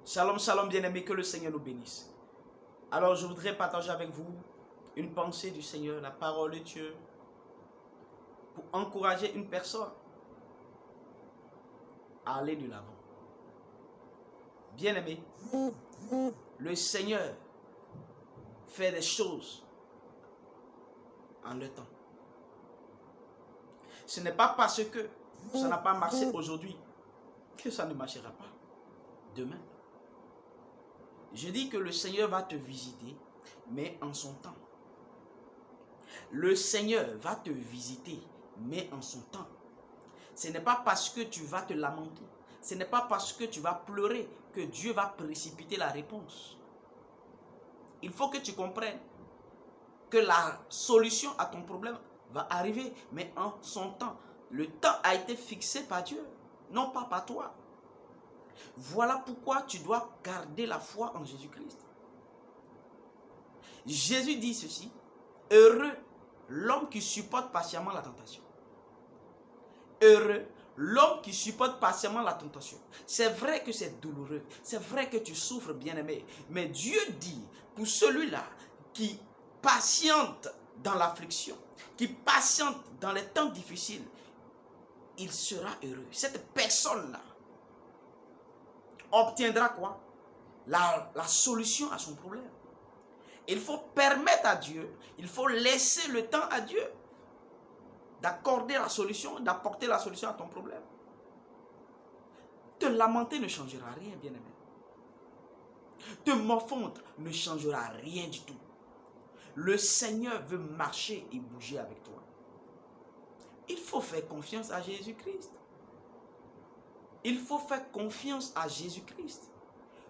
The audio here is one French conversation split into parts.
Shalom, shalom bien-aimés, que le Seigneur nous bénisse. Alors je voudrais partager avec vous une pensée du Seigneur, la parole de Dieu, pour encourager une personne à aller de l'avant. Bien-aimés, le Seigneur fait des choses en le temps. Ce n'est pas parce que ça n'a pas marché aujourd'hui que ça ne marchera pas demain. Je dis que le Seigneur va te visiter, mais en son temps. Le Seigneur va te visiter, mais en son temps. Ce n'est pas parce que tu vas te lamenter, ce n'est pas parce que tu vas pleurer que Dieu va précipiter la réponse. Il faut que tu comprennes que la solution à ton problème va arriver, mais en son temps. Le temps a été fixé par Dieu, non pas par toi. Voilà pourquoi tu dois garder la foi en Jésus-Christ. Jésus dit ceci: heureux l'homme qui supporte patiemment la tentation. Heureux l'homme qui supporte patiemment la tentation. C'est vrai que c'est douloureux, c'est vrai que tu souffres, bien-aimé, mais Dieu dit, pour celui-là qui patiente dans l'affliction, qui patiente dans les temps difficiles, il sera heureux. Cette personne-là obtiendra quoi? La solution à son problème. Il faut permettre à Dieu, il faut laisser le temps à Dieu d'accorder la solution, d'apporter la solution à ton problème. Te lamenter ne changera rien, bien-aimé. Te morfondre ne changera rien du tout. Le Seigneur veut marcher et bouger avec toi. Il faut faire confiance à Jésus-Christ. Il faut faire confiance à Jésus-Christ.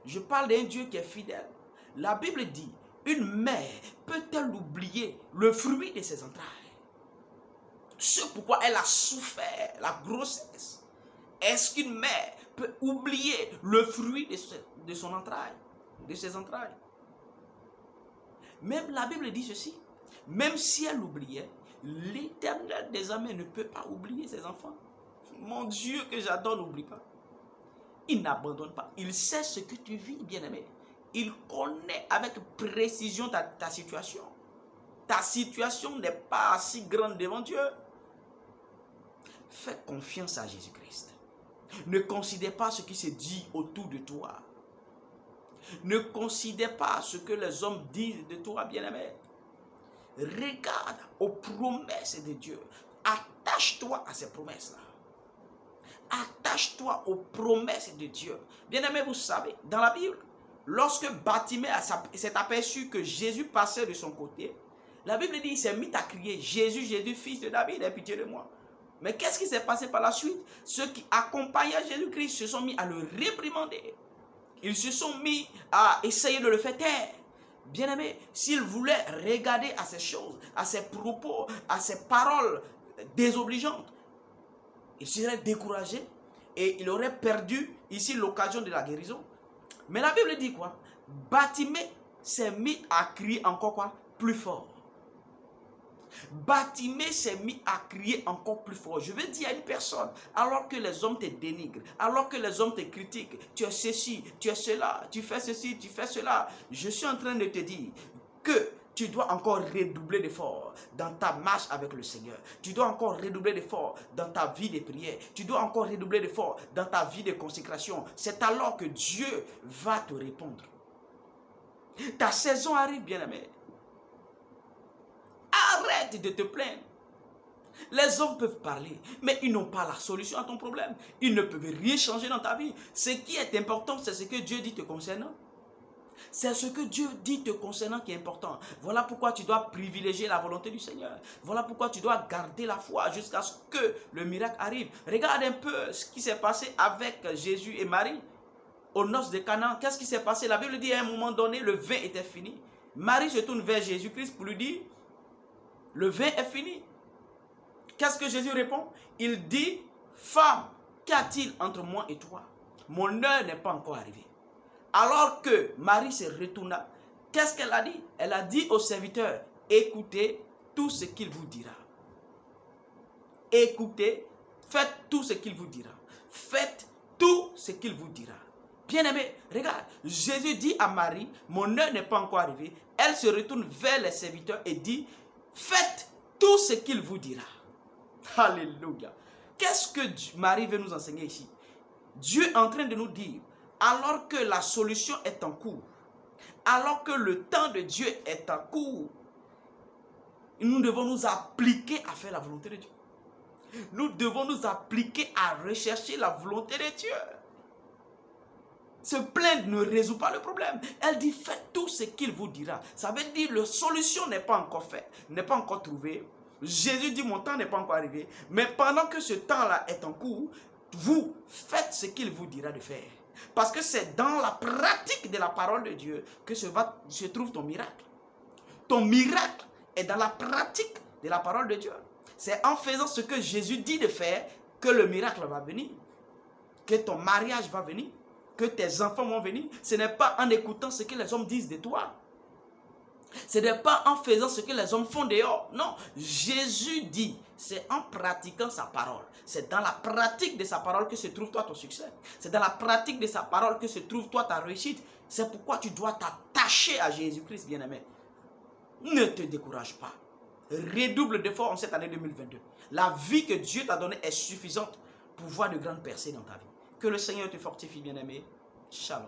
Je parle d'un Dieu qui est fidèle. La Bible dit, une mère peut-elle oublier le fruit de ses entrailles? C'est pourquoi elle a souffert la grossesse. Est-ce qu'une mère peut oublier le fruit de son entraille, de ses entrailles? Même la Bible dit ceci, même si elle oubliait, l'Éternel des armées ne peut pas oublier ses enfants. Mon Dieu que j'adore n'oublie pas. Il n'abandonne pas. Il sait ce que tu vis, bien-aimé. Il connaît avec précision ta situation. Ta situation n'est pas si grande devant Dieu. Fais confiance à Jésus-Christ. Ne considère pas ce qui se dit autour de toi. Ne considère pas ce que les hommes disent de toi, bien-aimé. Regarde aux promesses de Dieu. Attache-toi à ces promesses-là. Attache-toi aux promesses de Dieu. Bien-aimé, vous savez, dans la Bible, lorsque Bartimée s'est aperçu que Jésus passait de son côté, la Bible dit, il s'est mis à crier, Jésus, Jésus, fils de David, aie pitié de moi. Mais qu'est-ce qui s'est passé par la suite? Ceux qui accompagnaient Jésus-Christ se sont mis à le réprimander. Ils se sont mis à essayer de le faire taire. Bien-aimé, s'il voulait regarder à ces choses, à ces propos, à ces paroles désobligeantes, il serait découragé et il aurait perdu ici l'occasion de la guérison. Mais la Bible dit quoi? Bartimée s'est mis à crier encore quoi? Plus fort. Bartimée s'est mis à crier encore plus fort. Je veux dire à une personne, alors que les hommes te dénigrent, alors que les hommes te critiquent, tu es ceci, tu es cela, tu fais ceci, tu fais cela. Je suis en train de te dire que tu dois encore redoubler d'efforts dans ta marche avec le Seigneur. Tu dois encore redoubler d'efforts dans ta vie de prière. Tu dois encore redoubler d'efforts dans ta vie de consécration. C'est alors que Dieu va te répondre. Ta saison arrive, bien-aimé. Arrête de te plaindre. Les hommes peuvent parler, mais ils n'ont pas la solution à ton problème. Ils ne peuvent rien changer dans ta vie. Ce qui est important, c'est ce que Dieu dit te concernant. C'est ce que Dieu dit te concernant qui est important. Voilà pourquoi tu dois privilégier la volonté du Seigneur. Voilà pourquoi tu dois garder la foi jusqu'à ce que le miracle arrive. Regarde un peu ce qui s'est passé avec Jésus et Marie aux noces de Cana. Qu'est-ce qui s'est passé? La Bible dit à un moment donné, le vin était fini. Marie se tourne vers Jésus-Christ pour lui dire, le vin est fini. Qu'est-ce que Jésus répond? Il dit, femme, qu'y a-t-il entre moi et toi? Mon heure n'est pas encore arrivée. Alors que Marie se retourna, qu'est-ce qu'elle a dit? Elle a dit au serviteur, écoutez tout ce qu'il vous dira. Écoutez, faites tout ce qu'il vous dira. Faites tout ce qu'il vous dira. Bien-aimé, regarde, Jésus dit à Marie, mon heure n'est pas encore arrivée. Elle se retourne vers les serviteurs et dit, faites tout ce qu'il vous dira. Alléluia. Qu'est-ce que Marie veut nous enseigner ici? Dieu est en train de nous dire, alors que la solution est en cours, alors que le temps de Dieu est en cours, nous devons nous appliquer à faire la volonté de Dieu. Nous devons nous appliquer à rechercher la volonté de Dieu. Se plaindre ne résout pas le problème. Elle dit, faites tout ce qu'il vous dira. Ça veut dire, la solution n'est pas encore faite, n'est pas encore trouvée. Jésus dit, mon temps n'est pas encore arrivé. Mais pendant que ce temps-là est en cours, vous faites ce qu'il vous dira de faire. Parce que c'est dans la pratique de la parole de Dieu que se trouve ton miracle. Ton miracle est dans la pratique de la parole de Dieu. C'est en faisant ce que Jésus dit de faire que le miracle va venir. Que ton mariage va venir. Que tes enfants vont venir. Ce n'est pas en écoutant ce que les hommes disent de toi. Ce n'est pas en faisant ce que les hommes font dehors. Non, Jésus dit, c'est en pratiquant sa parole. C'est dans la pratique de sa parole que se trouve toi ton succès. C'est dans la pratique de sa parole que se trouve toi ta réussite. C'est pourquoi tu dois t'attacher à Jésus-Christ, bien-aimé. Ne te décourage pas. Redouble d'efforts en cette année 2022. La vie que Dieu t'a donnée est suffisante pour voir de grandes percées dans ta vie. Que le Seigneur te fortifie, bien-aimé. Shalom.